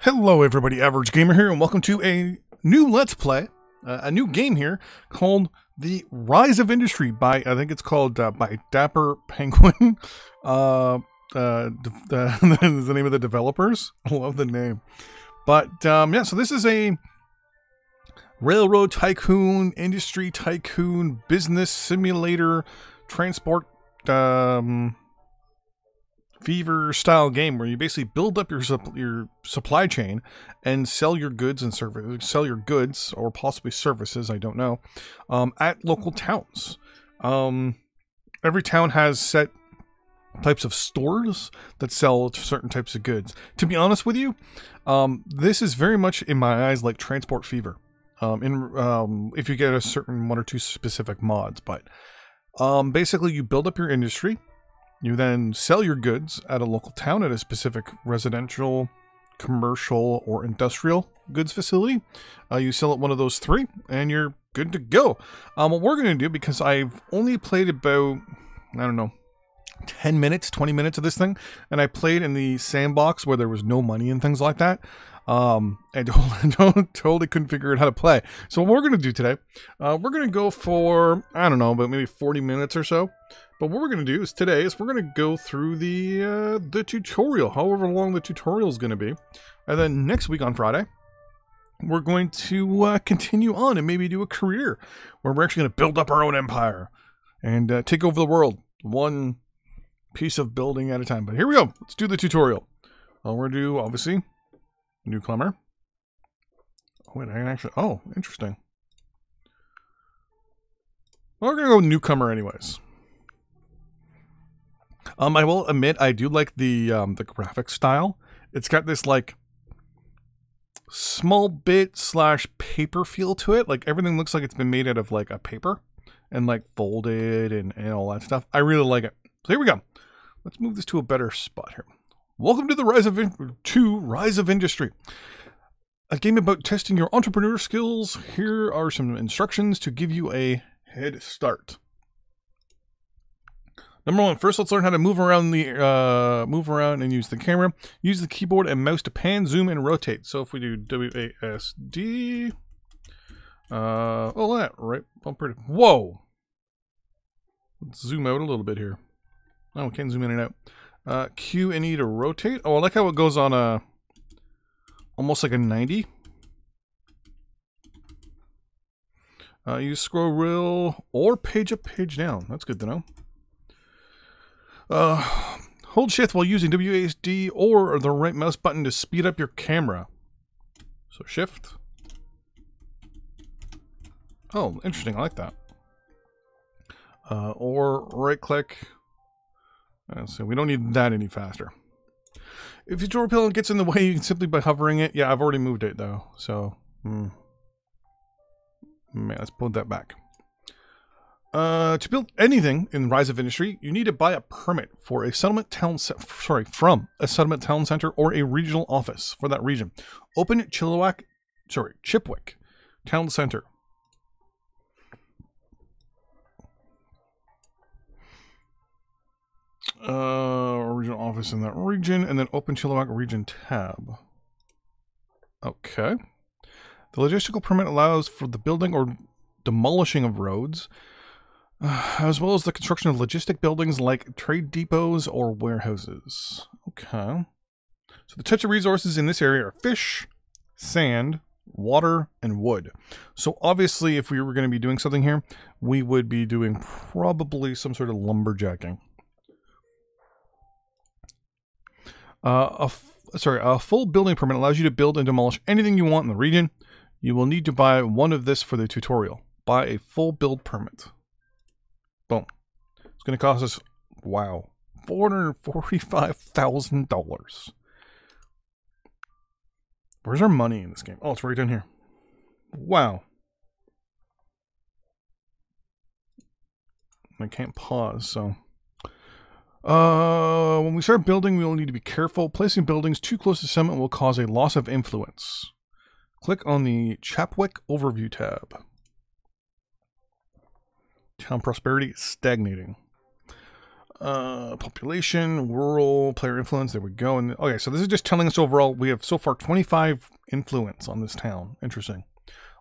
Hello everybody, Average Gamer here, and welcome to a new Let's Play, a new game here called The Rise of Industry by, I think it's called by Dapper Penguin. The name of the developers. I love the name. But yeah, so this is a railroad tycoon, industry tycoon, business simulator, transport fever style game where you basically build up your supply chain and sell your goods and or possibly services, I don't know, at local towns. Every town has set types of stores that sell certain types of goods. To be honest with you, this is very much in my eyes like Transport Fever. If you get a certain one or two specific mods, but basically you build up your industry. You then sell your goods at a local town at a specific residential, commercial, or industrial goods facility. You sell at one of those three, and you're good to go. What we're going to do, because I've only played about, I don't know, 10 minutes, 20 minutes of this thing, and I played in the sandbox where there was no money and things like that. I totally couldn't figure out how to play. So what we're going to do today, we're going to go for, I don't know, about maybe 40 minutes or so. But what we're going to do is today is we're going to go through the tutorial, however long the tutorial is going to be. And then next week on Friday, we're going to continue on and maybe do a career where we're actually going to build up our own empire and take over the world one piece of building at a time. But here we go. Let's do the tutorial. We're going to do, obviously, newcomer. Oh, wait, I can actually... Oh, interesting. Well, we're going to go newcomer anyways. I will admit, I do like the graphic style. It's got this, like, small bit / paper feel to it. Like, everything looks like it's been made out of, like, a paper and, like, folded and all that stuff. I really like it. So here we go. Let's move this to a better spot here. Welcome to the Rise of Industry, a game about testing your entrepreneur skills. Here are some instructions to give you a head start. Number one, first let's learn how to move around and use the camera. Use the keyboard and mouse to pan, zoom, and rotate. So if we do WASD, oh that right bumper. Whoa! Let's zoom out a little bit here. Oh, we can't zoom in and out. Q and E to rotate. Oh, I like how it goes on a almost like a 90. Use scroll wheel or page up, page down. That's good to know. Hold shift while using WASD or the right mouse button to speed up your camera. So shift. Oh, interesting. I like that. Or right click. So we don't need that any faster. If your door pillow gets in the way, you can simply by hovering it. Yeah, I've already moved it though. So, man, let's put that back. To build anything in Rise of Industry, you need to buy a permit for a settlement town. From a settlement town center or a regional office for that region. Open Chipwick Town Center. Regional office in that region, and then open Chilliwack region tab. Okay. The logistical permit allows for the building or demolishing of roads, as well as the construction of logistic buildings like trade depots or warehouses. Okay. So the types of resources in this area are fish, sand, water, and wood. So obviously, if we were going to be doing something here, we would be doing probably some sort of lumberjacking. A full building permit allows you to build and demolish anything you want in the region. You will need to buy one of this for the tutorial. Buy a full build permit. Boom. It's going to cost us, wow, $445,000. Where's our money in this game? Oh, it's right down here. Wow. I can't pause, so... when we start building, we will need to be careful. Placing buildings too close to settlement will cause a loss of influence. Click on the Chipwick Overview tab. Town prosperity is stagnating. Population, rural, player influence. There we go. And okay, so this is just telling us overall we have so far 25 influence on this town. Interesting.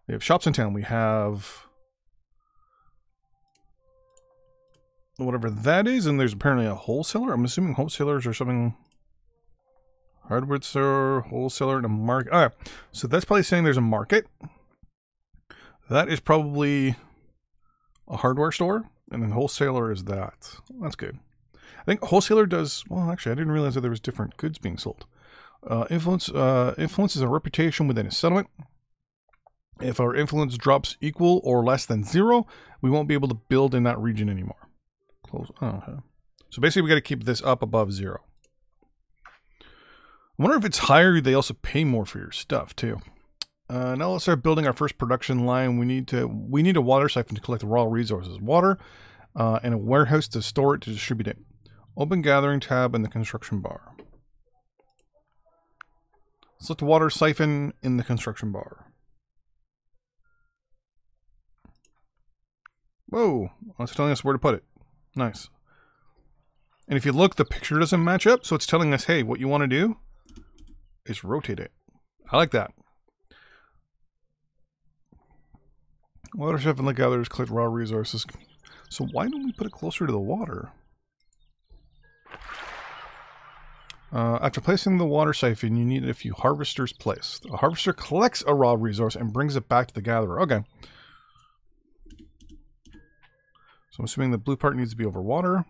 We have shops in town. We have whatever that is, and there's apparently a wholesaler. I'm assuming wholesalers or something. Hardware store, wholesaler, and a market. All right, so that's probably saying there's a market. That is probably a hardware store, and then wholesaler is that. That's good. I think wholesaler does, well, actually, I didn't realize that there was different goods being sold. Influence is a reputation within a settlement. If our influence drops equal or less than 0, we won't be able to build in that region anymore. Close. Oh, okay. So basically, we got to keep this up above 0. I wonder if it's higher, they also pay more for your stuff, too. Now let's start building our first production line. We need a water siphon to collect the raw resources, water, and a warehouse to store it to distribute it. Open gathering tab in the construction bar. Select the water siphon in the construction bar. Whoa, it's telling us where to put it. Nice. And if you look, the picture doesn't match up, so it's telling us, hey, what you want to do is rotate it. I like that. Water siphon like gathers, collect raw resources. So why don't we put it closer to the water? After placing the water siphon, you need a few harvesters placed. A harvester collects a raw resource and brings it back to the gatherer. Okay. So I'm assuming the blue part needs to be over water.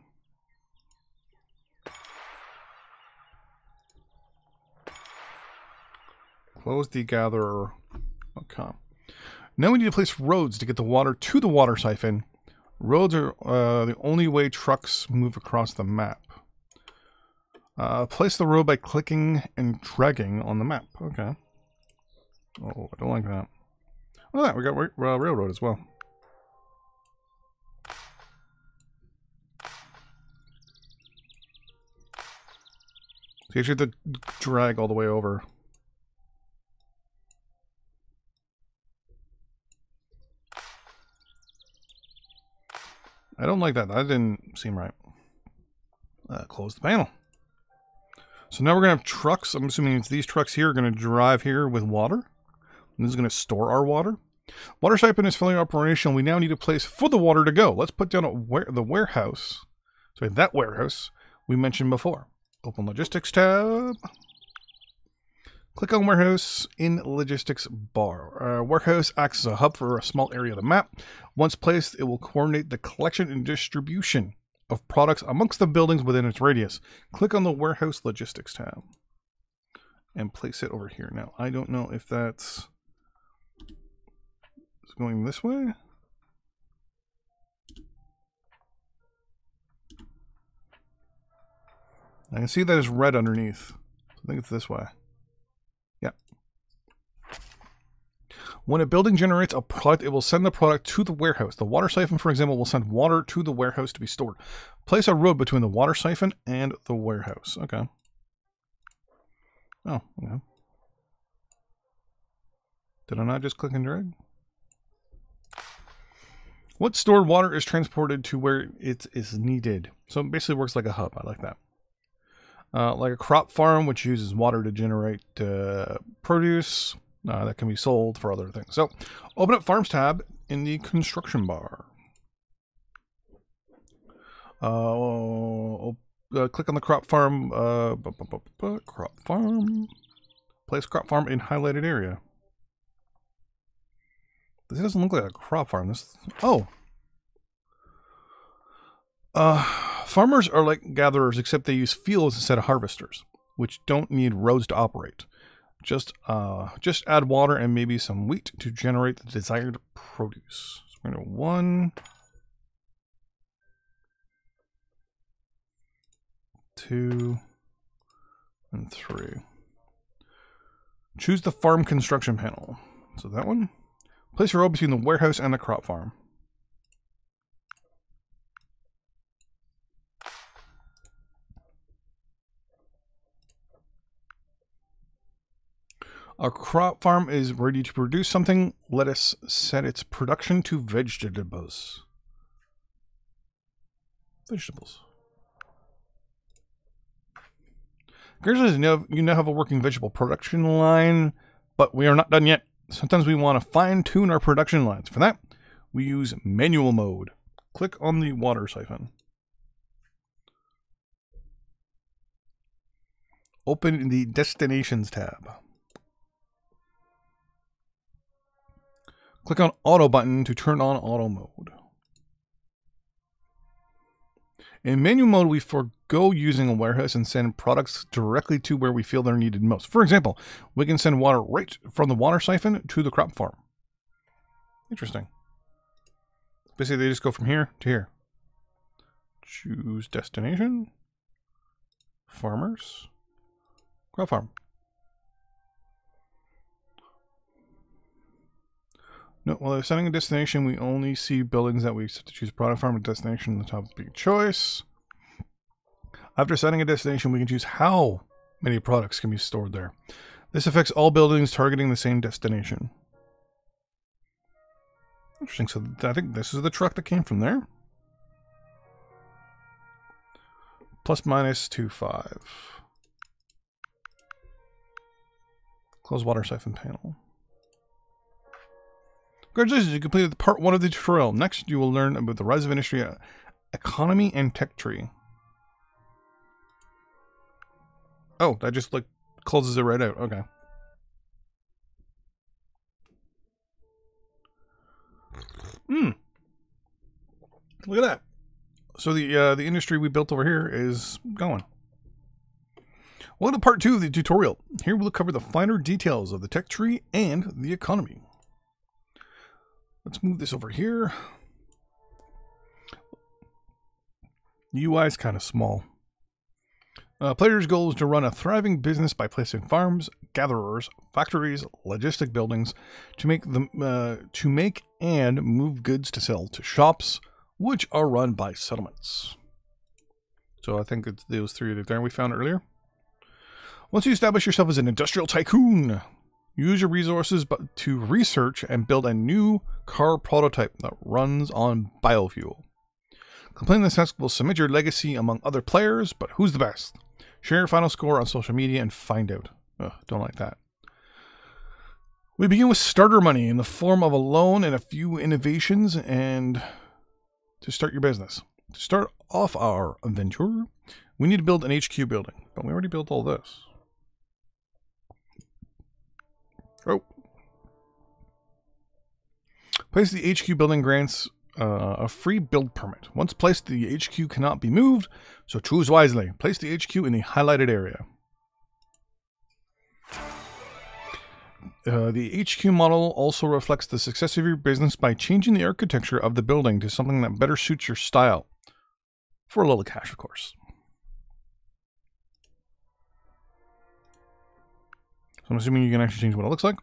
Close the gatherer. Okay. Now we need to place roads to get the water to the water siphon. Roads are the only way trucks move across the map. Place the road by clicking and dragging on the map. Okay. Oh, I don't like that. Oh, yeah, we got railroad as well. So you have to drag all the way over. I don't like that. That didn't seem right. Close the panel. So now we're going to have trucks. I'm assuming it's these trucks here are going to drive here with water. And this is going to store our water. Water siphon is fully operational. We now need a place for the water to go. Let's put down the warehouse. Sorry, that warehouse we mentioned before. Open logistics tab. Click on warehouse in logistics bar. Warehouse acts as a hub for a small area of the map. Once placed, it will coordinate the collection and distribution of products amongst the buildings within its radius. Click on the warehouse logistics tab and place it over here. Now, I don't know if that's going this way. I can see that it's red underneath. I think it's this way. Yeah. When a building generates a product, it will send the product to the warehouse. The water siphon, for example, will send water to the warehouse to be stored. Place a road between the water siphon and the warehouse. Okay. Oh, okay. Did I not just click and drag? What stored water is transported to where it is needed? So it basically works like a hub. I like that. Like a crop farm, which uses water to generate produce that can be sold for other things. So open up Farms tab in the construction bar. Click on the crop farm. Crop farm. Place crop farm in highlighted area. This doesn't look like a crop farm. This. Oh. Farmers are like gatherers, except they use fields instead of harvesters, which don't need roads to operate. Just add water and maybe some wheat to generate the desired produce. So we're going to 1, 2, and 3. Choose the farm construction panel. So that one. Place your road between the warehouse and the crop farm. Our crop farm is ready to produce something. Let us set its production to vegetables. Vegetables. Congratulations, you now have a working vegetable production line, but we are not done yet. Sometimes we want to fine-tune our production lines. For that, we use manual mode. Click on the water siphon. Open the Destinations tab. Click on Auto button to turn on auto mode. In manual mode, we forego using a warehouse and send products directly to where we feel they're needed most. For example, we can send water right from the water siphon to the crop farm. Interesting. Basically, they just go from here to here. Choose destination. Farmers. Crop farm. No, while they're setting a destination, we only see buildings that we set to choose product farm and destination on the top of the big choice. After setting a destination, we can choose how many products can be stored there. This affects all buildings targeting the same destination. Interesting. So I think this is the truck that came from there. Plus minus 2.5. Close water siphon panel. Congratulations, you completed part 1 of the tutorial. Next, you will learn about the rise of industry, economy, and tech tree. Oh, that just like closes it right out. Okay. Look at that. So the industry we built over here is going. Welcome to part 2 of the tutorial. Here we'll cover the finer details of the tech tree and the economy. Let's move this over here. The UI is kind of small. Player's goal is to run a thriving business by placing farms, gatherers, factories, logistic buildings to make and move goods to sell to shops, which are run by settlements. So I think it's those 3 that there we found earlier. Once you establish yourself as an industrial tycoon, use your resources to research and build a new car prototype that runs on biofuel. Completing this task will submit your legacy among other players, but who's the best? Share your final score on social media and find out. Ugh, don't like that. We begin with starter money in the form of a loan and a few innovations and to start your business. To start off our adventure, we need to build an HQ building, but we already built all this. Oh. Place the HQ building grants a free build permit. Once placed, the HQ cannot be moved, so choose wisely. Place the HQ in the highlighted area. The HQ model also reflects the success of your business by changing the architecture of the building to something that better suits your style. For a little cash, of course. So I'm assuming you can actually change what it looks like.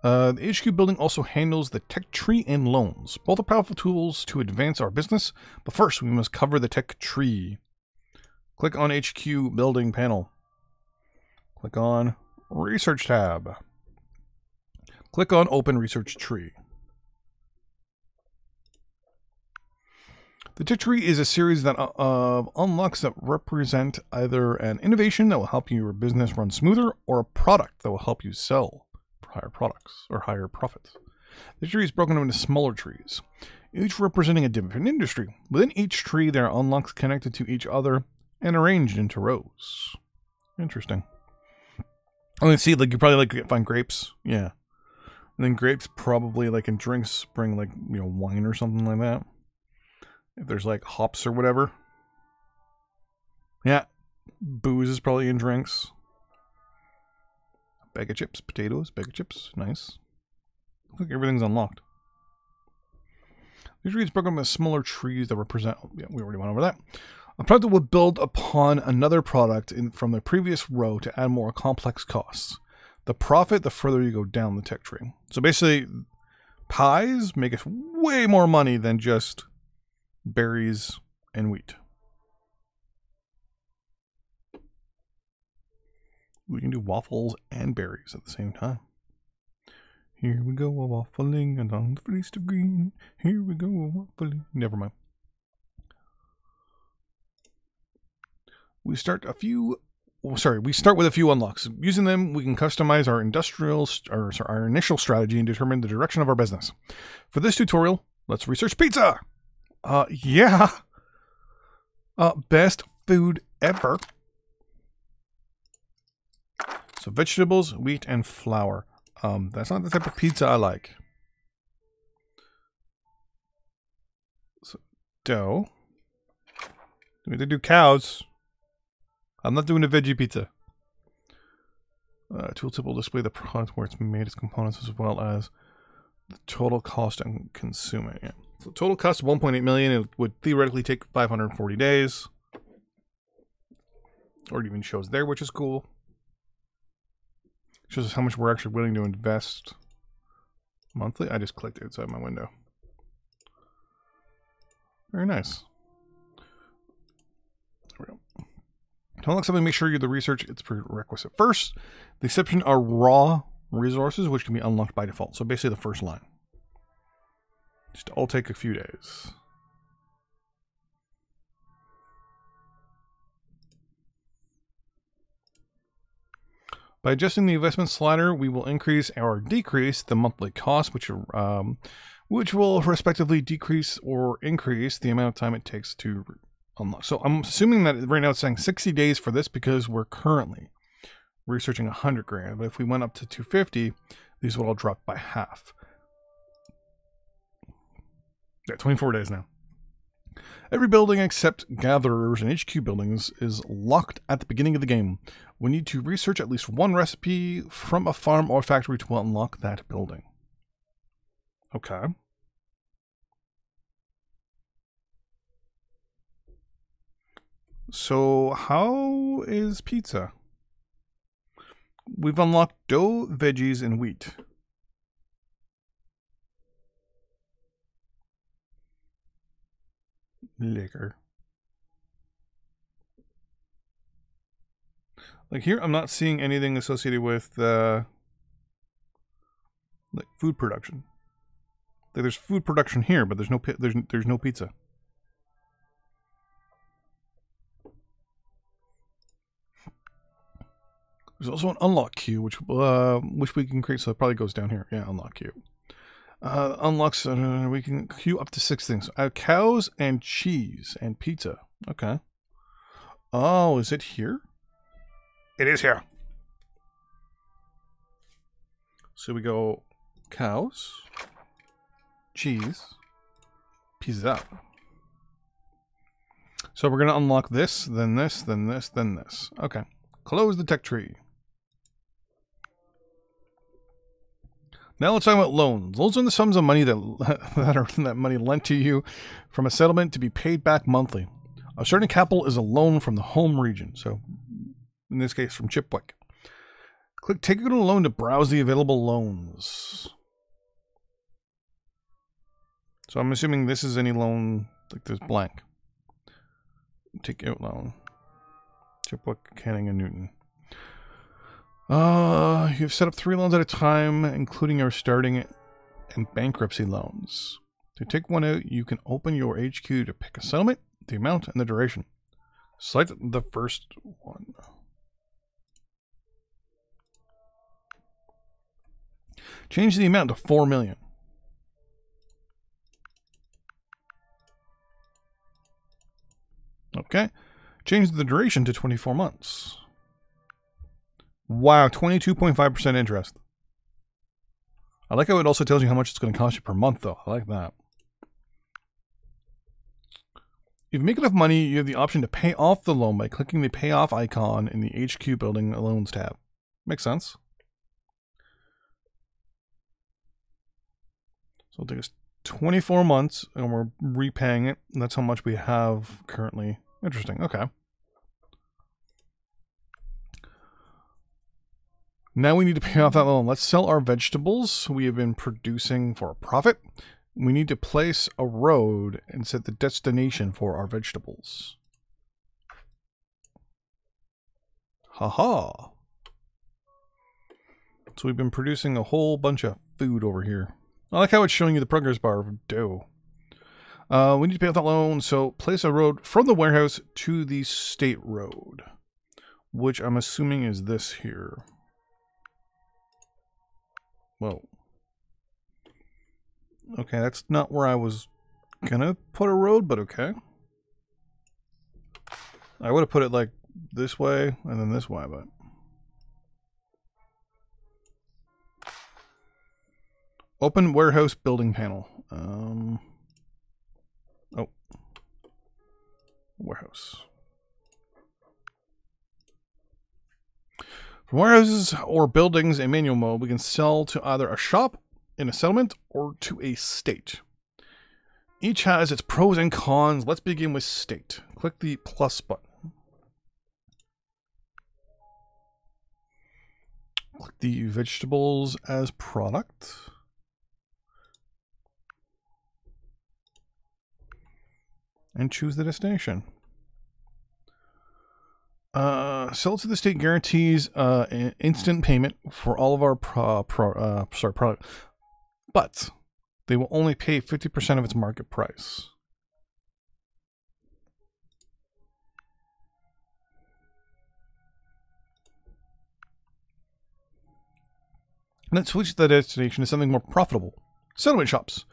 The HQ building also handles the tech tree and loans. Both are powerful tools to advance our business, but first we must cover the tech tree. Click on HQ building panel. Click on Research tab. Click on Open Research Tree. The tech tree is a series of unlocks that represent either an innovation that will help your business run smoother or a product that will help you sell higher products or higher profits. The tree is broken into smaller trees, each representing a different industry. Within each tree, there are unlocks connected to each other and arranged into rows. Interesting. I can see, like, you probably like find grapes, yeah. And then grapes probably like in drinks bring like, you know, wine or something like that. If there's like hops or whatever. Yeah, booze is probably in drinks. Bag of chips, potatoes, bag of chips, nice. Looks like everything's unlocked. The trees broken into smaller trees that represent, yeah, we already went over that. A product will build upon another product from the previous row to add more complex costs. The profit, the further you go down the tech tree. So basically, pies make us way more money than just berries and wheat. We can do waffles and berries at the same time. Here we go, a waffling along the fleece of green. Here we go, a waffling. Never mind. We start a few we start with a few unlocks. Using them, we can customize our our initial strategy and determine the direction of our business. For this tutorial, let's research pizza. Yeah. Best food ever. So vegetables, wheat, and flour. That's not the type of pizza I like. So dough. We have to do cows. I'm not doing a veggie pizza. Tooltip will display the product where it's made, its components, as well as the total cost and consuming it. So total cost of 1.8 million. It would theoretically take 540 days. Or it even shows there, which is cool. Shows us how much we're actually willing to invest monthly. I just clicked it outside my window. Very nice. There we go. To unlock something, make sure you do the research. It's prerequisite. First, the exception are raw resources, which can be unlocked by default. So basically the first line. Just all take a few days. By adjusting the investment slider, we will increase or decrease the monthly cost, which will respectively decrease or increase the amount of time it takes to unlock. So I'm assuming that right now it's saying 60 days for this because we're currently researching 100 grand. But if we went up to 250, these would all drop by half. Yeah, 24 days now. Every building except gatherers and HQ buildings is locked at the beginning of the game. We need to research at least one recipe from a farm or factory to unlock that building. Okay. So how is pizza? We've unlocked dough, veggies, and wheat. Liquor. Like here, I'm not seeing anything associated with like food production. Like there's food production here, but there's no pizza. There's also an unlock queue, which we can create. So it probably goes down here. Yeah, unlock queue. Unlocks, we can queue up to 6 things. Cows and cheese and pizza. Okay. Oh, is it here? It is here. So we go cows, cheese, pizza. So we're going to unlock this, then this, then this, then this. Okay. Close the tech tree. Now let's talk about loans. Loans are the sums of money that money lent to you from a settlement to be paid back monthly. A certain capital is a loan from the home region. So, in this case, from Chipwick. Click Take Out a Loan to browse the available loans. So I'm assuming this is any loan, like this blank. Take Out Loan. Chipwick, Canning, and Newton. You've set up 3 loans at a time, including your starting and bankruptcy loans. To take one out, you can open your HQ to pick a settlement, the amount, and the duration. Select the first one. Change the amount to 4 million. Okay. Change the duration to 24 months. Wow, 22.5% interest. I like how it also tells you how much it's going to cost you per month, though. I like that. If you make enough money, you have the option to pay off the loan by clicking the Pay Off icon in the HQ Building Loans tab. Makes sense. So it'll take us 24 months, and we're repaying it. And that's how much we have currently. Interesting. Okay. Now we need to pay off that loan. Let's sell our vegetables we have been producing for a profit. We need to place a road and set the destination for our vegetables. Haha. So we've been producing a whole bunch of food over here. I like how it's showing you the progress bar of dough. We need to pay off that loan, so place a road from the warehouse to the state road. which I'm assuming is this here. Whoa. Okay, that's not where I was gonna put a road, but okay. I would have put it like this way and then this way, but... Open warehouse building panel. Oh. Warehouse. From warehouses or buildings in manual mode, we can sell to either a shop, in a settlement, or to a state. Each has its pros and cons. Let's begin with state. Click the plus button. Click the vegetables as product. And choose the destination. Sell to the state guarantees instant payment for all of our product, but they will only pay 50% of its market price. Let's switch the destination to something more profitable. Settlement shops.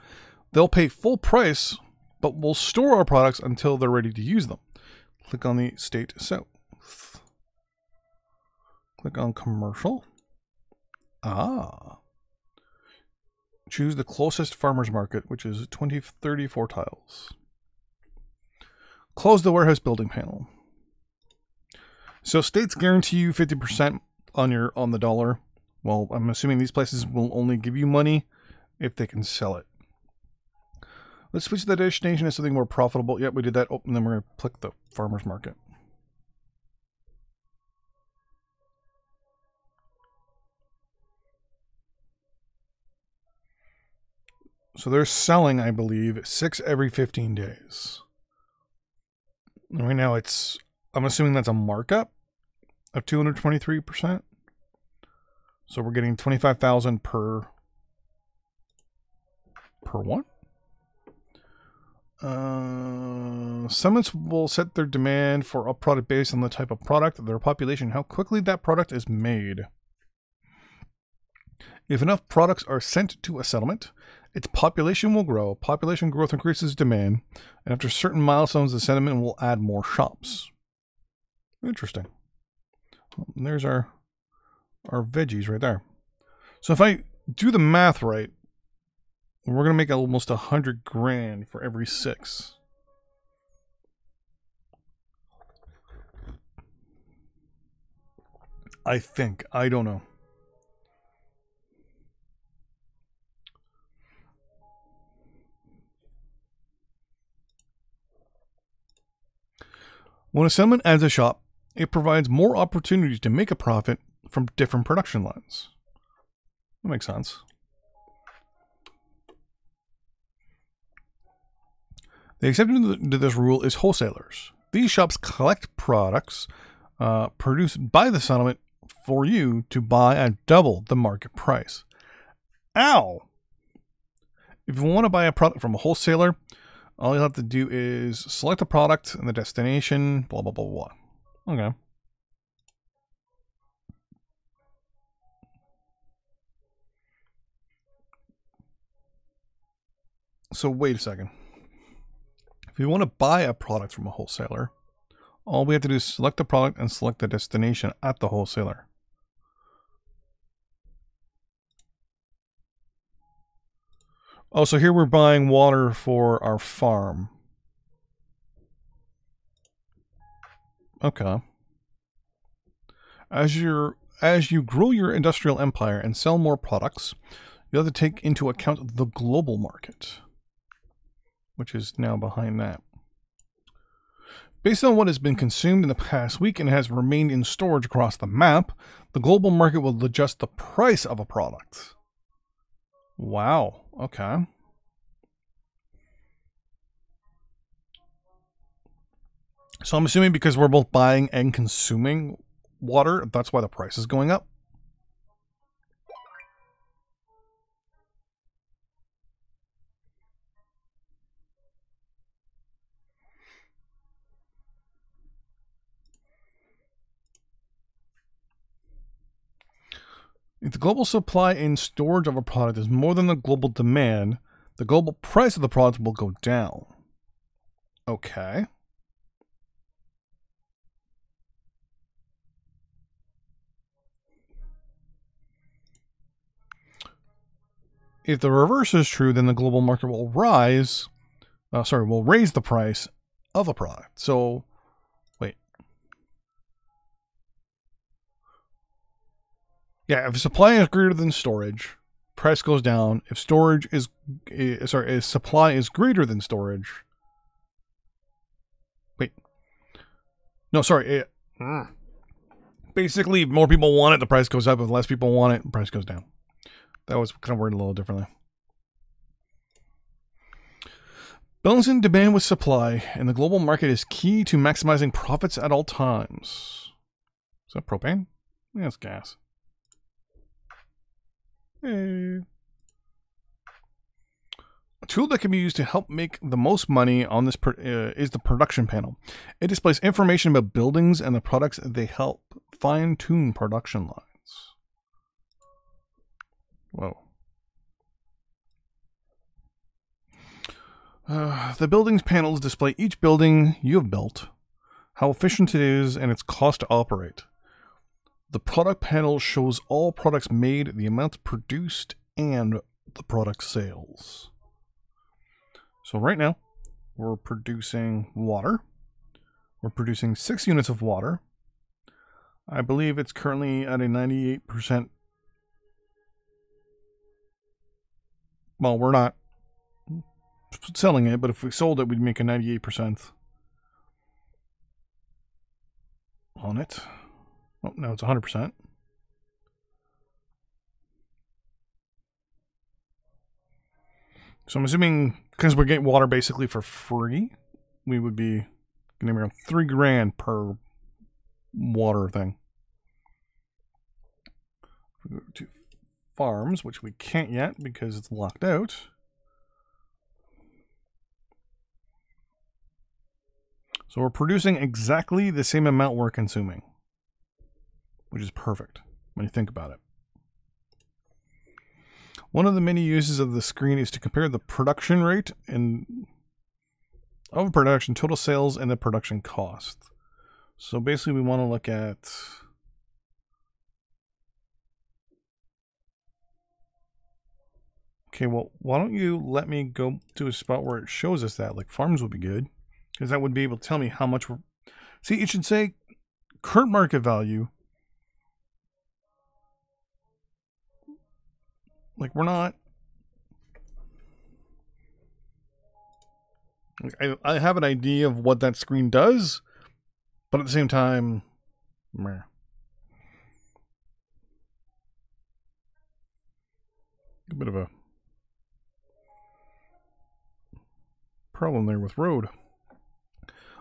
They'll pay full price, but we'll store our products until they're ready to use them. Click on the state south. Click on commercial. Choose the closest farmer's market, which is 34 tiles. Close the warehouse building panel. So states guarantee you 50% on the dollar. Well, I'm assuming these places will only give you money if they can sell it. Let's switch the destination to something more profitable. Yep, we did that. Oh, and then we're going to click the farmer's market. So they're selling, I believe, 6 every 15 days. And right now I'm assuming that's a markup of 223%. So we're getting 25,000 per one. Summits will set their demand for a product based on the type of product, their population, how quickly that product is made. If enough products are sent to a settlement, its population will grow. Population growth increases demand, and after certain milestones, the settlement will add more shops. Interesting. And there's our veggies right there. So if I do the math right, we're going to make almost 100 grand for every 6. I think. I don't know. When a settlement adds a shop, it provides more opportunities to make a profit from different production lines. That makes sense. The exception to this rule is wholesalers. These shops collect products produced by the settlement for you to buy at double the market price. Ow! If you want to buy a product from a wholesaler, all you'll have to do is select the product and the destination, blah, blah, blah, blah. Okay. So wait a second. If you want to buy a product from a wholesaler, all we have to do is select the product and select the destination at the wholesaler. Oh, so here we're buying water for our farm. Okay. As you grow your industrial empire and sell more products, you have to take into account the global market, which is now behind that. Based on what has been consumed in the past week and has remained in storage across the map, the global market will adjust the price of a product. Wow, okay. So I'm assuming because we're both buying and consuming water, that's why the price is going up. If the global supply and storage of a product is more than the global demand, the global price of the product will go down. Okay. If the reverse is true, then the global market will rise. Will raise the price of a product. So, wait. Yeah, if supply is greater than storage, price goes down. If storage is, if supply is greater than storage. Wait. No, sorry. Basically, if more people want it, the price goes up. If less people want it, the price goes down. That was kind of worded a little differently. Balancing demand with supply in the global market is key to maximizing profits at all times. Is that propane? Yeah, it's gas. Hey. A tool that can be used to help make the most money on this is the production panel. It displays information about buildings and the products they help fine-tune production lines. Whoa. The buildings panels display each building you have built, how efficient it is, and its cost to operate. The product panel shows all products made, the amounts produced, and the product sales. So right now, we're producing water. We're producing 6 units of water. I believe it's currently at a 98%. Well, we're not selling it, but if we sold it, we'd make a 98% on it. Oh, now it's 100%. So I'm assuming, because we're getting water basically for free, we would be getting around $3 grand per water thing. If we go to farms, which we can't yet because it's locked out. So we're producing exactly the same amount we're consuming, which is perfect when you think about it. One of the many uses of the screen is to compare the production rate of production, total sales, and the production cost. So basically we want to look at okay, well, why don't you let me go to a spot where it shows us that, like farms would be good. Because that would be able to tell me how much we're... See, it should say current market value. Like, we're not... I have an idea of what that screen does, but at the same time... Meh. A bit of a problem there with road.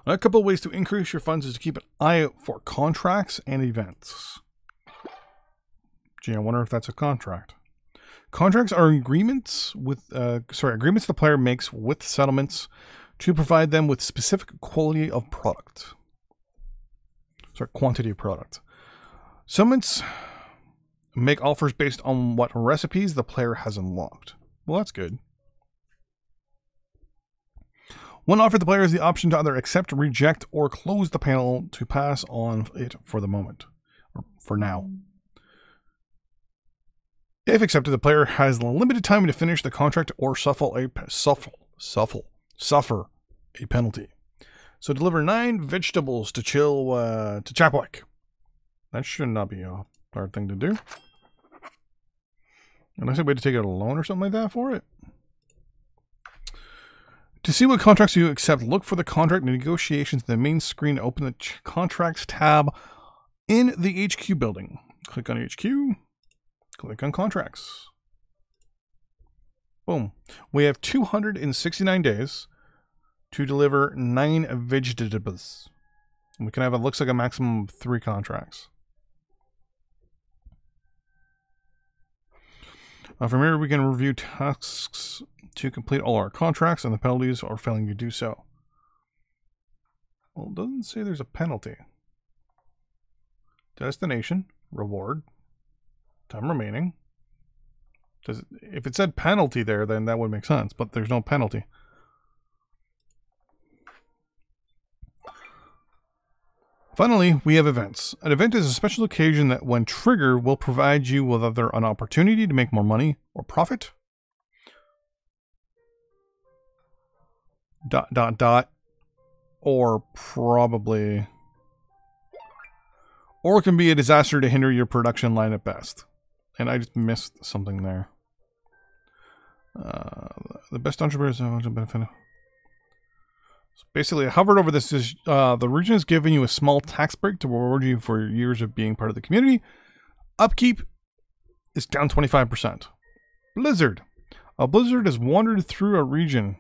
A couple of ways to increase your funds is to keep an eye out for contracts and events. Gee, I wonder if that's a contract. Contracts are agreements with agreements the player makes with settlements to provide them with specific quality of product. Quantity of product. Settlements make offers based on what recipes the player has unlocked. Well, that's good. One offer the player has the option to either accept, reject, or close the panel to pass on it for the moment, or for now. If accepted, the player has limited time to finish the contract or suffer a penalty. So deliver 9 vegetables to Chapwick. That should not be a hard thing to do. Unless I way to take out a loan or something like that for it. To see what contracts you accept, look for the contract negotiations in the main screen. Open the contracts tab in the HQ building. Click on HQ. Click on contracts. Boom. We have 269 days to deliver 9 vegetables. We can have, it looks like, a maximum of 3 contracts. From here, we can review tasks to complete all our contracts and the penalties are failing to do so. Well, it doesn't say there's a penalty. Destination, reward. Time remaining. If it said penalty there, then that would make sense, but there's no penalty. Finally, we have events. An event is a special occasion that, when triggered, will provide you with either an opportunity to make more money or profit. ... Or probably... Or it can be a disaster to hinder your production line at best. And I just missed something there. The best entrepreneurs have to benefit. So basically, I hovered over this. The region is giving you a small tax break to reward you for your years of being part of the community. Upkeep is down 25%. Blizzard. A blizzard has wandered through a region,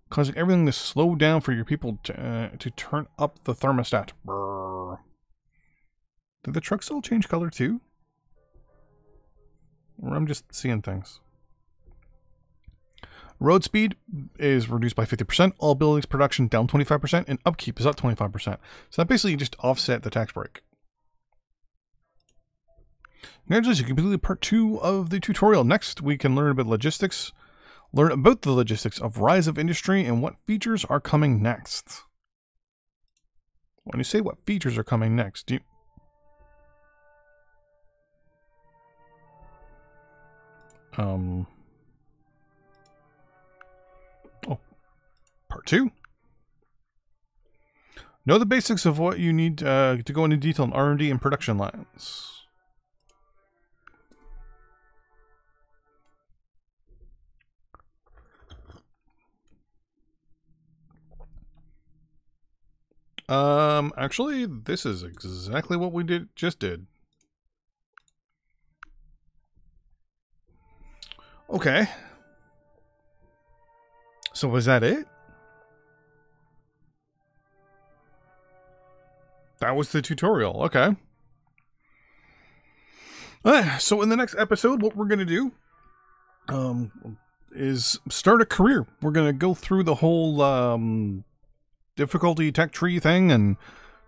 causing everything to slow down for your people to turn up the thermostat. Brrr. Did the trucks all change color too? Or I'm just seeing things. Road speed is reduced by 50%, all buildings production down 25%, and upkeep is up 25%. So that basically just offset the tax break. Congratulations, you completed part 2 of the tutorial. Next, we can learn about logistics. Learn about the logistics of Rise of Industry and what features are coming next. When you say what features are coming next, do you... Oh, part 2. Know the basics of what you need to go into detail on R&D and production lines. Actually, this is exactly what we just did. Okay. So was that it? That was the tutorial. Okay. So in the next episode, what we're going to do is start a career. We're going to go through the whole difficulty tech tree thing and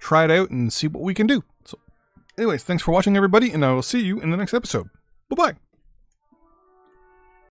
try it out and see what we can do. So anyways, thanks for watching, everybody, and I will see you in the next episode. Bye-bye.